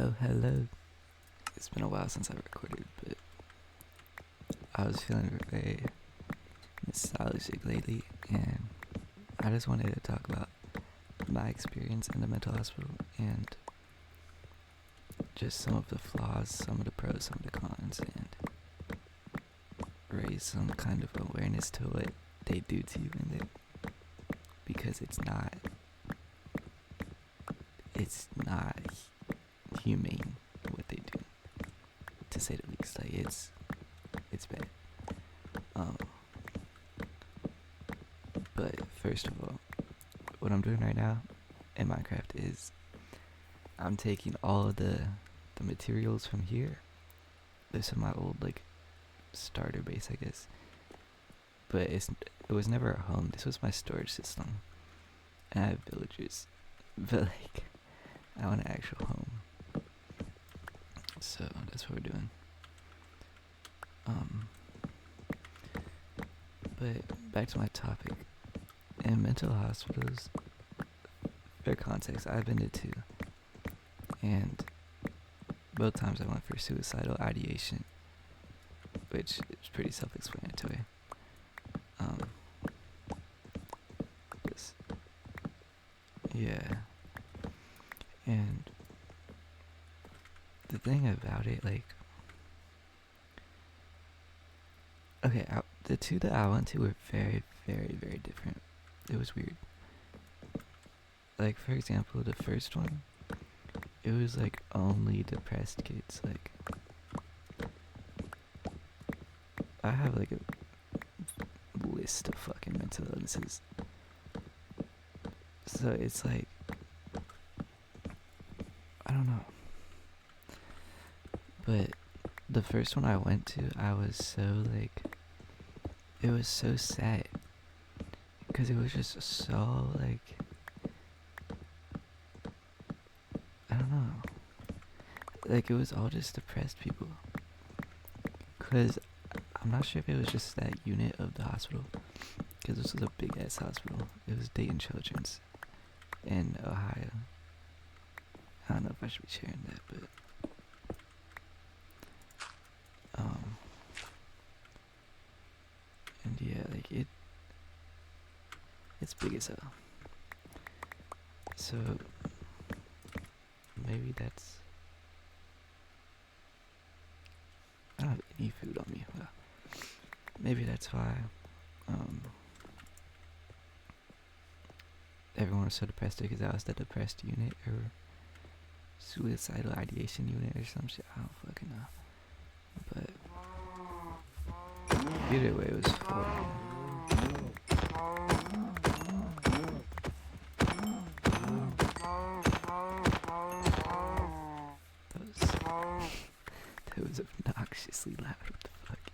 Hello. It's been a while since I recorded, but I was feeling very nostalgic lately, and I just wanted to talk about my experience in the mental hospital and just some of the flaws, some of the pros, some of the cons, and raise some kind of awareness to what they do to you in there, because it's not humane what they do, to say the least. Like it's bad. Um, but first of all, what I'm doing right now in Minecraft is I'm taking all of the materials from here. This is my old starter base, I guess. But it was never a home. This was my storage system. And I have villagers, but I want an actual home. So that's what we're doing. But back to my topic. In mental hospitals, for context, I've been to two, and both times I went for suicidal ideation, which is pretty self-explanatory. Just, yeah. And the thing about it, okay, the two that I went to were very, very, very different. It was weird. For example, the first one, it was only depressed kids. I have a list of fucking mental illnesses. So it's I don't know. But the first one I went to, I was so it was so sad. Because it was just so I don't know. It was all just depressed people. Because I'm not sure if it was just that unit of the hospital. Because this was a big ass hospital. It was Dayton Children's in Ohio. I don't know if I should be sharing that, but and yeah, it's big as hell. So maybe that's, I don't have any food on me. Well, maybe that's why everyone was so depressed, because I was the depressed unit or suicidal ideation unit or some shit. I don't fucking know. But either way, it was horrible. That was obnoxiously loud. What the fuck?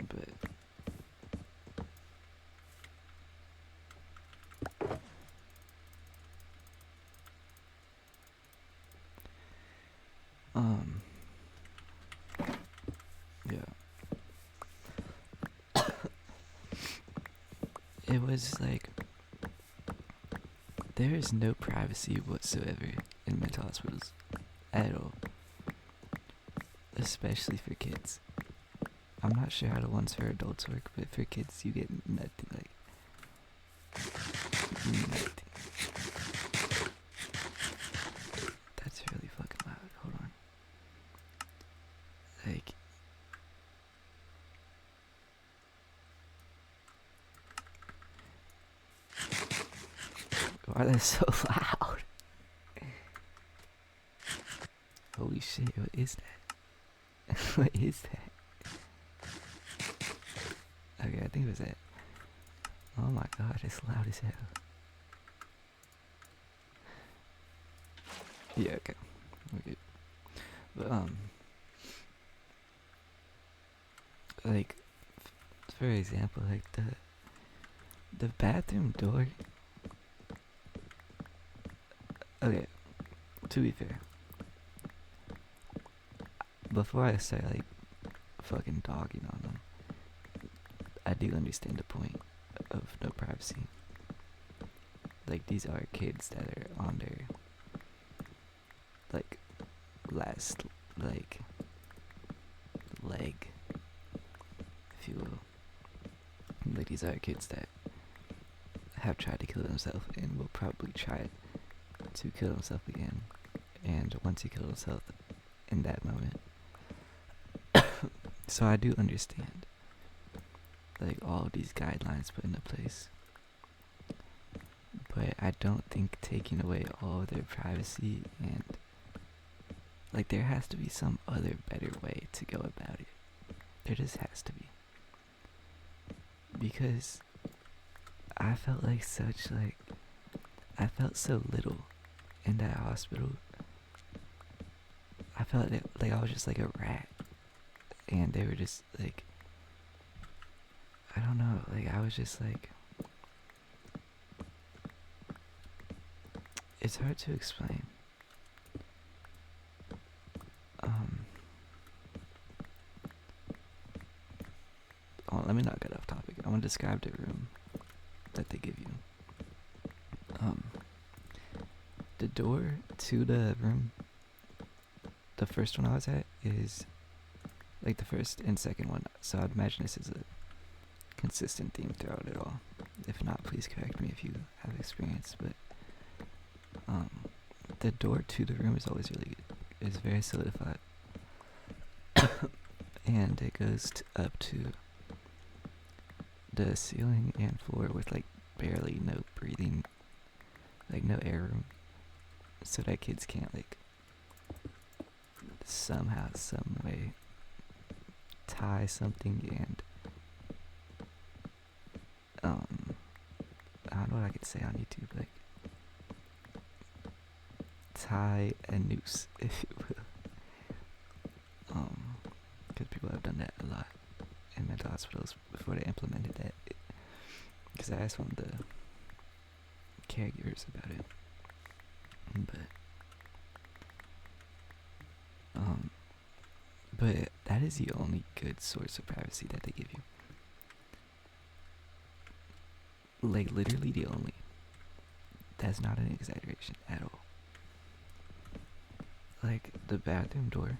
But yeah. It was there is no privacy whatsoever in mental hospitals at all, especially for kids. I'm not sure how the ones for adults work, but for kids you get nothing, nothing. That's really fucking loud. Hold on. Why are they so loud? Holy shit, what is that? What is that? Okay, I think it was that. Oh my god, it's loud as hell. Yeah, okay. We're good. But, for example, the bathroom door. Okay, to be fair, before I start fucking dogging on them, I do understand the point of no privacy. like these are kids that are on their like last like leg, if you will. Like these are kids that have tried to kill themselves and will probably try to kill themselves again. And once he killed himself in that moment. So I do understand like all of these guidelines put into place. But I don't think taking away all of their privacy and like there has to be some other better way to go about it. There just has to be. Because I felt like I felt so little in that hospital. I felt like I was just like a rat. And they were just like, I don't know, like I was just like, it's hard to explain. Oh, let me not get off topic. I want to describe the room that they give you. The door to the room, the first one I was at, is like the first and second one. So I'd imagine this is a consistent theme throughout it all. If not, please correct me if you have experience. But the door to the room is always really good. It's very solidified. And it goes up to the ceiling and floor with like barely no breathing, like no air room, so that kids can't like somehow, some way tie something and I don't know what I could say on YouTube, like tie a noose, if you will. Because people have done that a lot in mental hospitals before they implemented that. Because I asked one of the caregivers about it, but that is the only good source of privacy that they give you. Like literally the only. That's not an exaggeration at all. Like the bathroom door,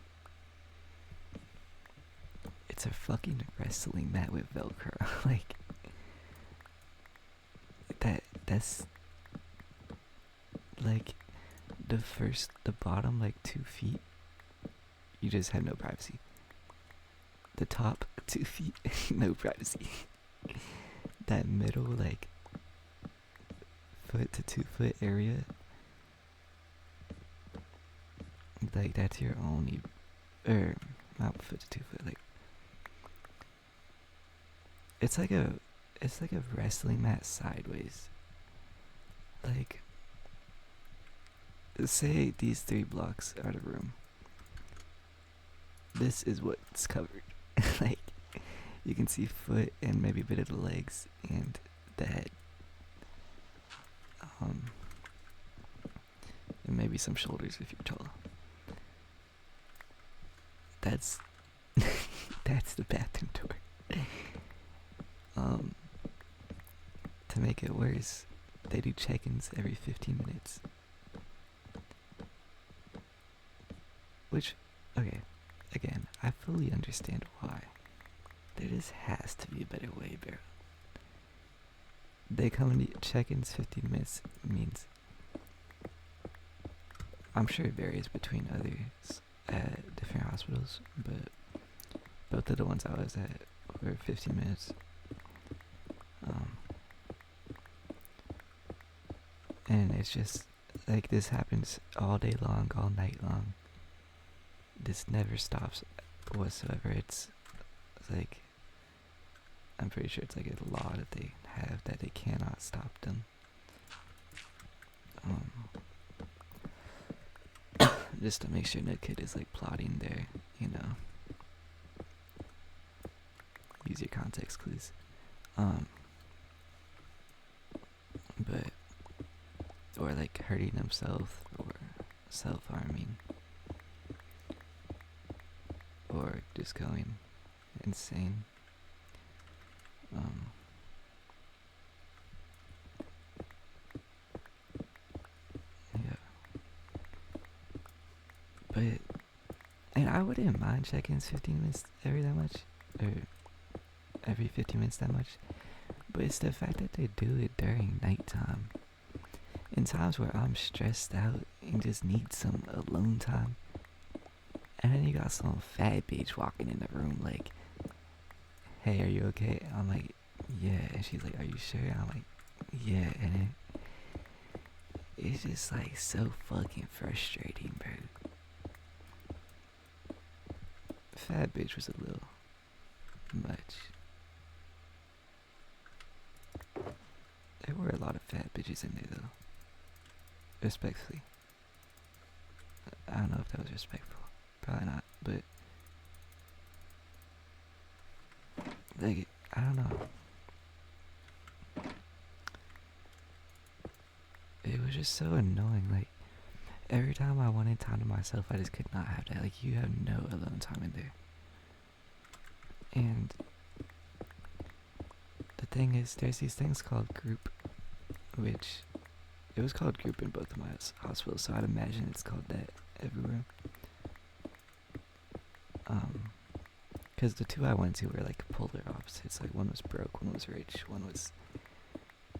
it's a fucking wrestling mat with Velcro. Like that's like the bottom like 2 feet, you just have no privacy. The top 2 feet, no privacy. That middle like foot to 2 foot area, like that's your only, or not foot to 2 foot, like it's like a wrestling mat sideways. Like, say these 3 blocks are the room. This is what's covered. Like, you can see foot and maybe a bit of the legs and the head. And maybe some shoulders if you're tall. That's that's the bathroom door. To make it worse, they do check-ins every 15 minutes. Which, okay, again, I fully understand why. There just has to be a better way, bro. They come and check-ins 15 minutes means, I'm sure it varies between others at different hospitals, but both of the ones I was at were 15 minutes. And it's just like this happens all day long, all night long. This never stops whatsoever. It's like, I'm pretty sure it's like a law that they have that they cannot stop them. Just to make sure no kid is like plotting there, you know. Use your context clues. But or like hurting himself or self-harming or just going insane. But, and I wouldn't mind check-ins 15 minutes every that much, or every 15 minutes that much, but it's the fact that they do it during nighttime. In times where I'm stressed out and just need some alone time. And then you got some fat bitch walking in the room like, hey, are you okay? I'm like, yeah. And she's like, are you sure? I'm like, yeah. And then it's just like so fucking frustrating, bro. Fat bitch was a little much. There were a lot of fat bitches in there though. Respectfully. I don't know if that was respectful. Probably not, but like, I don't know. It was just so annoying. Like, every time I wanted time to myself, I just could not have that. Like, you have no alone time in there. And the thing is, there's these things called group, which it was called group in both of my hospitals, so I'd imagine it's called that everywhere. Because the two I went to were like polar opposites. Like, one was broke, one was rich, one was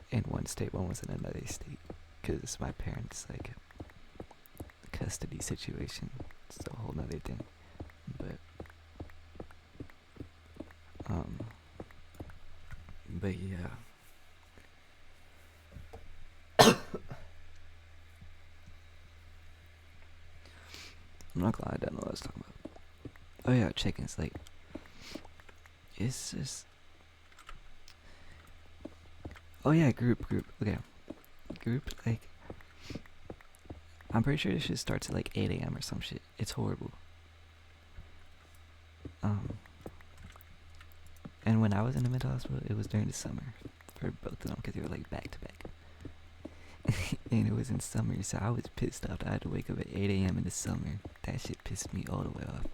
in one state, one was in another state. Because my parents, like, custody situation. It's a whole nother thing. But yeah. I'm not glad I don't know what I was talking about. Oh yeah, chickens, like, it's just, oh yeah, group, okay, group, like, I'm pretty sure this shit starts at like 8 a.m. or some shit. It's horrible. And when I was in the mental hospital, it was during the summer for both of them because they were like back to back. And it was in summer, so I was pissed off that I had to wake up at 8 a.m. in the summer. That shit pissed me all the way off.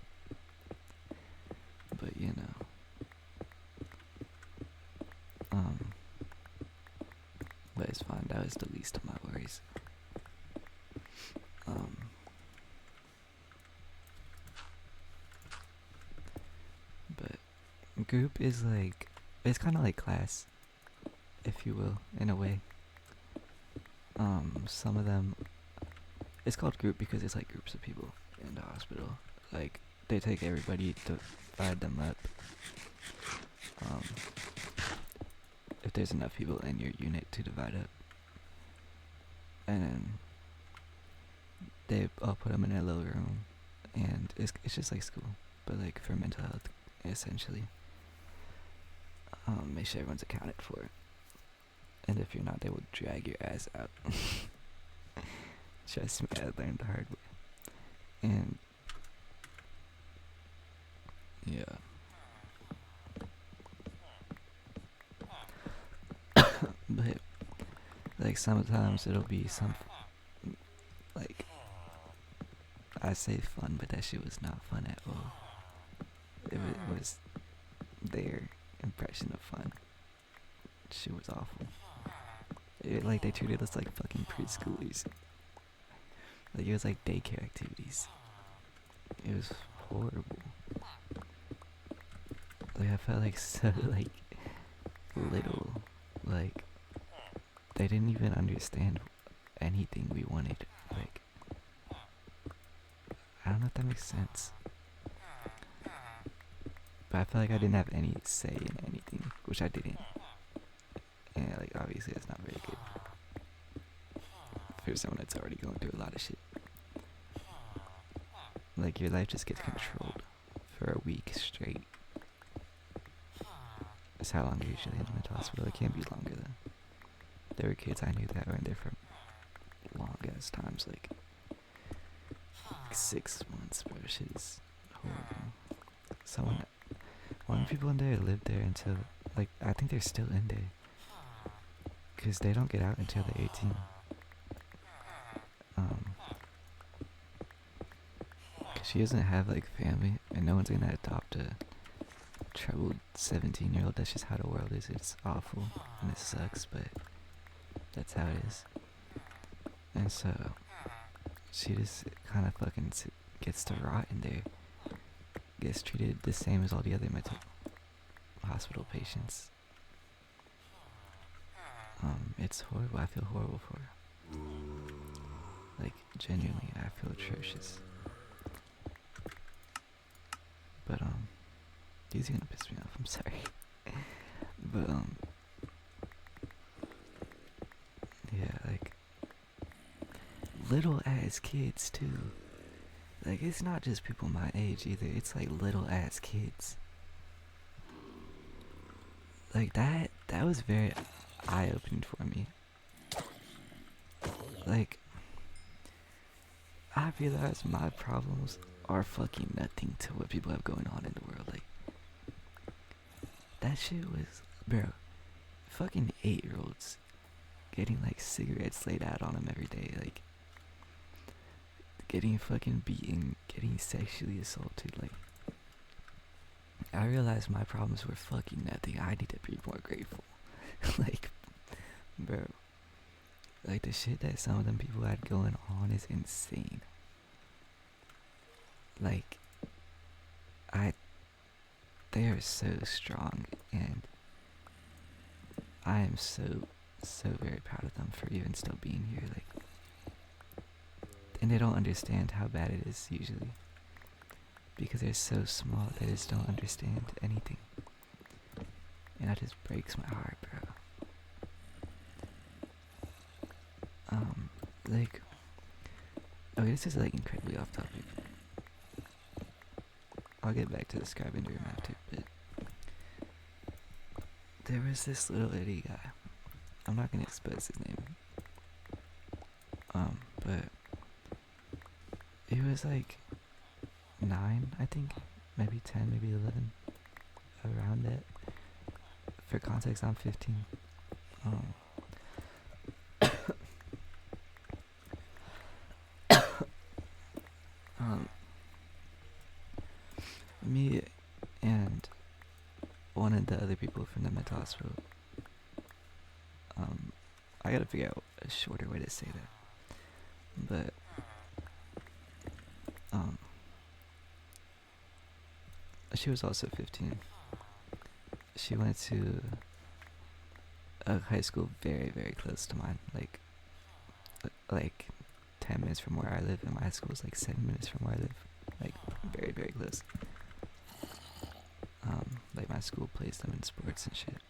But you know, but it's fine. That was the least of my worries. But group is like, it's kind of like class, if you will, in a way. Some of them, it's called group because it's like groups of people in the hospital. Like, they take everybody to divide them up. If there's enough people in your unit to divide up. And then they all put them in a little room. And it's just like school, but like for mental health, essentially. Make sure everyone's accounted for. And if you're not, they will drag your ass out. Trust me, I learned the hard way. And yeah. But like sometimes it'll be some, like, I say fun, but that shit was not fun at all. It was their impression of fun. Shit was awful. Like, they treated us like fucking preschoolers. Like, it was like daycare activities. It was horrible. Like, I felt like so, like, little. Like, they didn't even understand anything we wanted. Like, I don't know if that makes sense. But I felt like I didn't have any say in anything, which I didn't. And, like, obviously that's not very good for someone that's already going through a lot of shit. Like, your life just gets controlled for a week straight. That's how long you're usually in the mental hospital. It can't be longer though. There were kids I knew that were in there for long ass times, like 6 months, bro. Shit is horrible. One of the people in there lived there until, like, I think they're still in there. Because they don't get out until they're 18. Cause she doesn't have, like, family, and no one's gonna adopt a troubled 17-year-old. That's just how the world is. It's awful, and it sucks, but that's how it is. And so, she just kind of fucking gets to rot in there, gets treated the same as all the other mental hospital patients. It's horrible. I feel horrible for her. Like, genuinely, I feel atrocious. But, these are gonna piss me off, I'm sorry. But, yeah, like, little ass kids, too. Like, it's not just people my age either, it's like little ass kids. Like, that was very eye-opening for me. Like, I realized my problems are fucking nothing to what people have going on in the world. Like, that shit was, bro, fucking 8-year-olds getting like cigarettes laid out on them every day, like getting fucking beaten, getting sexually assaulted. Like, I realized my problems were fucking nothing. I need to be more grateful. Like, bro, like the shit that some of them people had going on is insane. Like, they are so strong, and I am so very proud of them for even still being here. Like, and they don't understand how bad it is usually, because they're so small. They just don't understand anything, and that just breaks my heart, bro. Like, okay, this is like incredibly off topic. I'll get back to describing the room after, but there was this little itty guy. I'm not gonna expose his name. But he was like 9, I think, maybe 10, maybe 11, around that. For context, I'm 15. Me and one of the other people from the mental hospital, I gotta figure out a shorter way to say that, but she was also 15. She went to a high school very, very close to mine, like 10 minutes from where I live, and my high school is like 7 minutes from where I live, like very, very close. Like, my school plays them in sports and shit.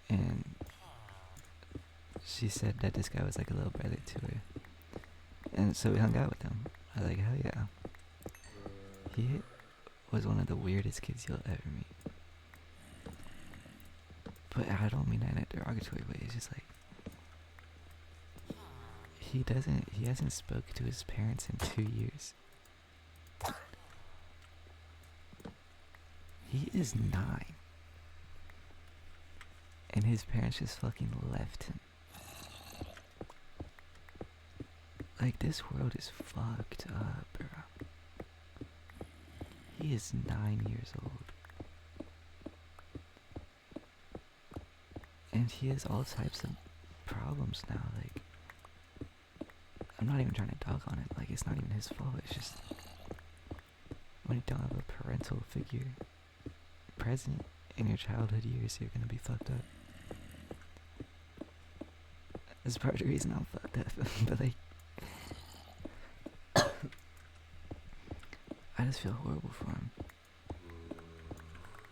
And she said that this guy was like a little brother to her, and so we hung out with him. I was like, hell yeah. He was one of the weirdest kids you'll ever meet. But I don't mean that in a derogatory way. It's just like, he hasn't spoken to his parents in 2 years. He is 9. And his parents just fucking left him. Like, this world is fucked up, bro. He is 9 years old. And he has all types of problems now. Like, I'm not even trying to dog on it. Like, it's not even his fault. It's just, when you don't have a parental figure present in your childhood years, you're gonna be fucked up. That's part of the reason I'm fucked up. But like, I just feel horrible for him.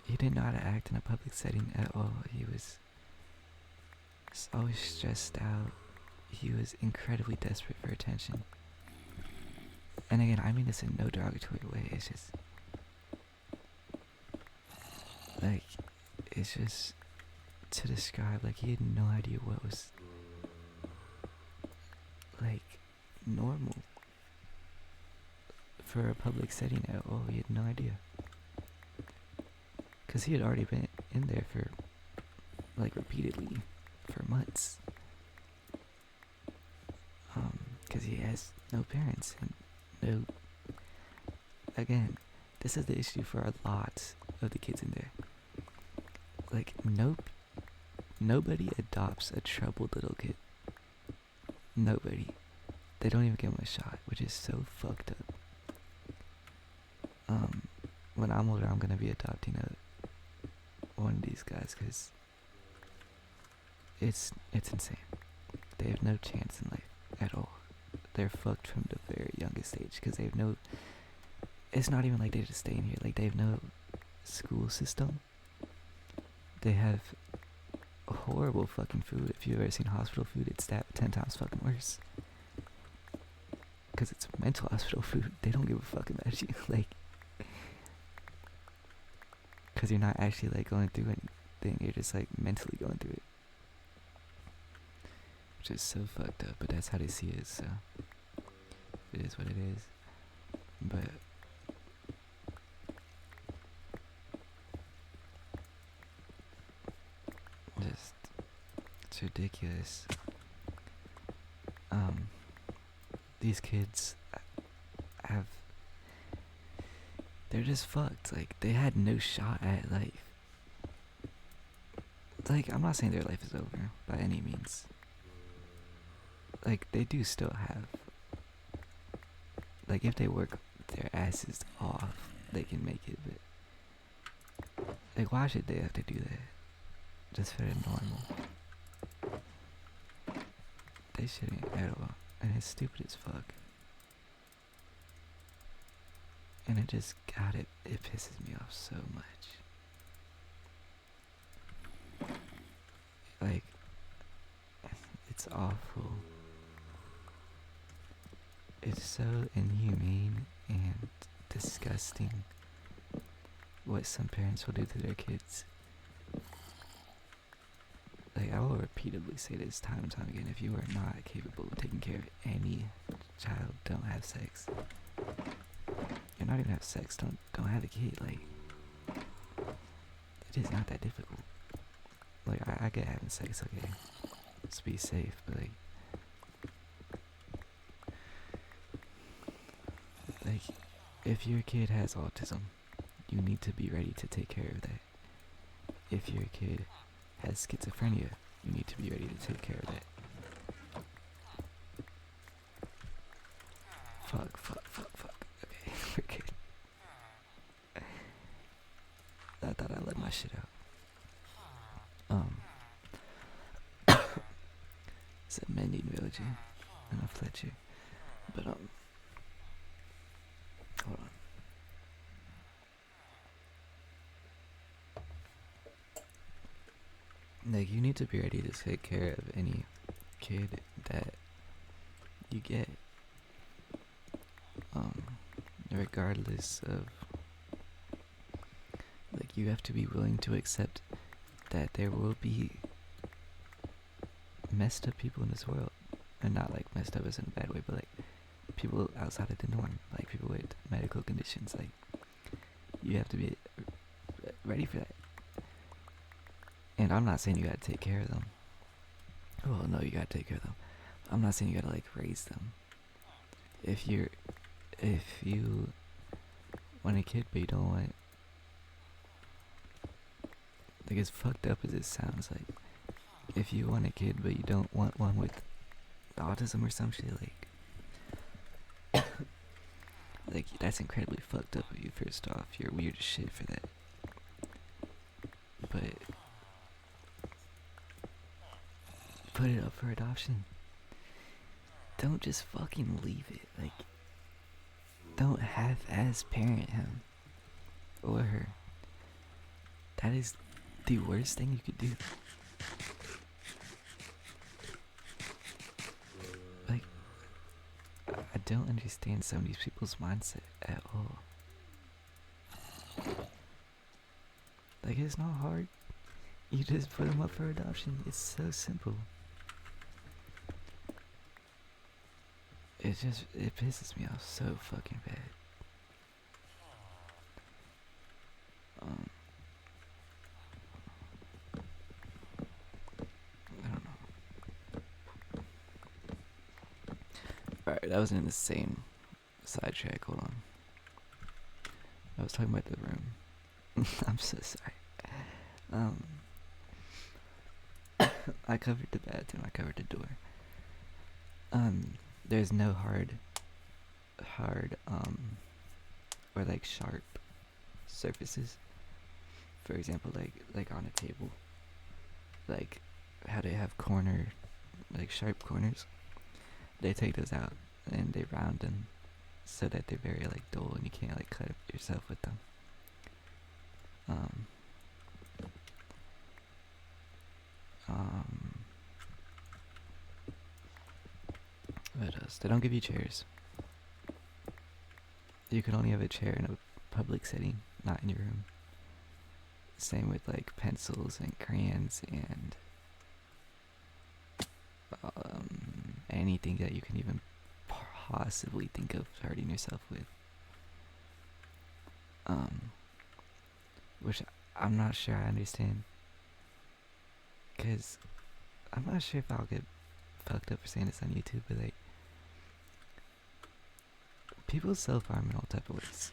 He didn't know how to act in a public setting at all. He was always stressed out. He was incredibly desperate for attention. And again, I mean this in no derogatory way. It's just, like, it's just to describe, like, he had no idea what was, like, normal for a public setting at all. He had no idea. Because he had already been in there for, like, repeatedly for months. Because he has no parents and no, again, this is the issue for a lot of the kids in there. Like, nobody adopts a troubled little kid. Nobody. they don't even give them a shot, which is so fucked up. When I'm older, I'm gonna be adopting one of these guys because it's insane. They have no chance in life at all. They're fucked from the very youngest age because they have no. It's not even like they just stay in here. Like they have no school system. They have horrible fucking food. If you've ever seen hospital food, it's that 10 times fucking worse. Because it's mental hospital food. They don't give a fuck about you. Like, because you're not actually like going through anything. You're just like mentally going through it. Which is so fucked up. But that's how they see it. So it is what it is. But just, it's ridiculous. These kids they're just fucked. Like, they had no shot at life. Like, I'm not saying their life is over by any means. Like, they do still have, like, if they work their asses off, they can make it, but, like, why should they have to do that? Just for the normal. They shouldn't at all. And it's stupid as fuck. And it just, God, it pisses me off so much. Like, it's awful. It's so inhumane and disgusting what some parents will do to their kids. Like, I will repeatedly say this time and time again, if you are not capable of taking care of any child, don't have sex. You're not even have sex, don't have a kid. Like, it is not that difficult. Like, I get having sex, okay, let's be safe, but like, if your kid has autism, you need to be ready to take care of that. If your kid has schizophrenia, you need to be ready to take care of that. Fuck. Okay, we're good. I thought I let my shit out. It's a mending village in a Fletcher. But, hold on. Like, you need to be ready to take care of any kid that you get. Regardless of, like, you have to be willing to accept that there will be messed up people in this world. And not like messed up as in a bad way, but like people outside of the norm, like people with medical conditions. Like, you have to be ready for that. And I'm not saying you gotta take care of them. Well, no, you gotta take care of them. I'm not saying you gotta like raise them. If you want a kid but you don't want, like, as fucked up as it sounds, like, if you want a kid but you don't want one with autism or some shit, like that's incredibly fucked up of you. First off, you're weird as shit for that. But put it up for adoption. Don't just fucking leave it. Like, don't half-ass parent him or her. That is the worst thing you could do. Like, I don't understand some of these people's mindset at all. Like, it's not hard. You just put them up for adoption. It's so simple. It pisses me off so fucking bad. I don't know. Alright, that was in the same sidetrack. Hold on. I was talking about the room. I'm so sorry. I covered the bathroom. I covered the door. there's no hard or like sharp surfaces. For example, like on a table, like how they have like sharp corners. They take those out and they round them so that they're very like dull and you can't like cut yourself with them. Um, um, what else? They don't give you chairs. You can only have a chair in a public setting, not in your room. Same with like pencils and crayons and anything that you can even possibly think of hurting yourself with. Which I'm not sure I understand. Cause I'm not sure if I'll get fucked up for saying this on YouTube, but like people self-harm in all type of ways.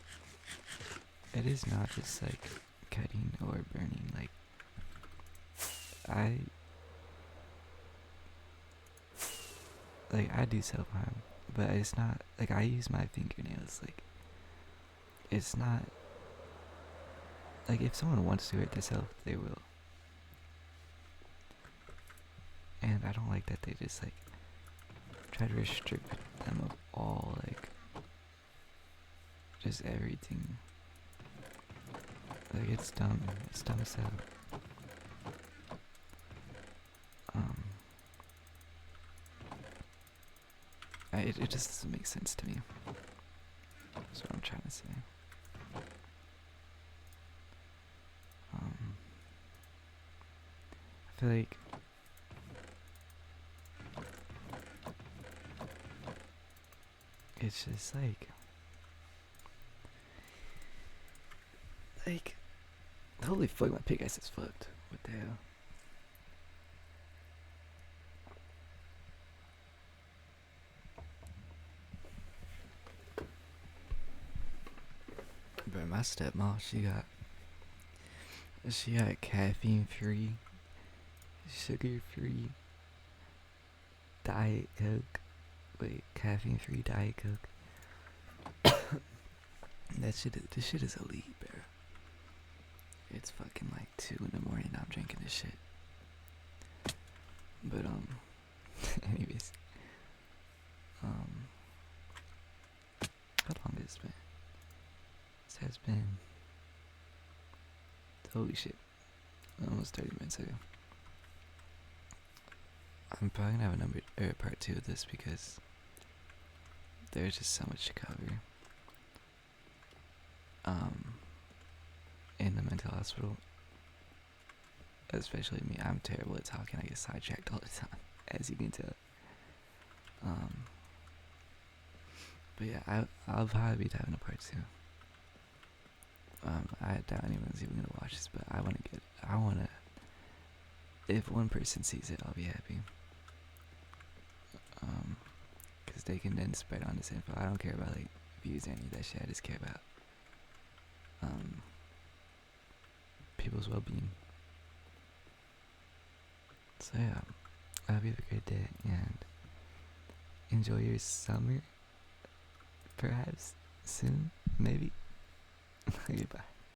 It is not just like cutting or burning. Like I do self-harm, but it's not like I use my fingernails. Like it's not like if someone wants to hurt themselves, they will. And I don't like that they just like try to restrict them of all like just everything. Like it's dumb. It's dumb as hell. It just doesn't make sense to me. That's what I'm trying to say. I feel like it's just like holy fuck, my pickaxe is fucked. What the hell? But my stepmom, she got caffeine free, sugar free, Diet Coke. Wait, caffeine free Diet Coke. This shit is elite, bro. It's fucking like 2 in the morning. I'm drinking this shit. But anyways, how long has this been? This has been, holy shit, almost 30 minutes ago. I'm probably gonna have a part 2 of this because there's just so much to cover. In the mental hospital, especially me, I'm terrible at talking. I get sidetracked all the time, as you can tell. But yeah, I'll probably be having a part 2. I doubt anyone's even gonna watch this, but I wanna. If one person sees it, I'll be happy. Cause they can then spread on this info. I don't care about like views or any of that shit. I just care about people's well-being. So yeah, I hope you have a great day and enjoy your summer. Perhaps soon, maybe. Goodbye.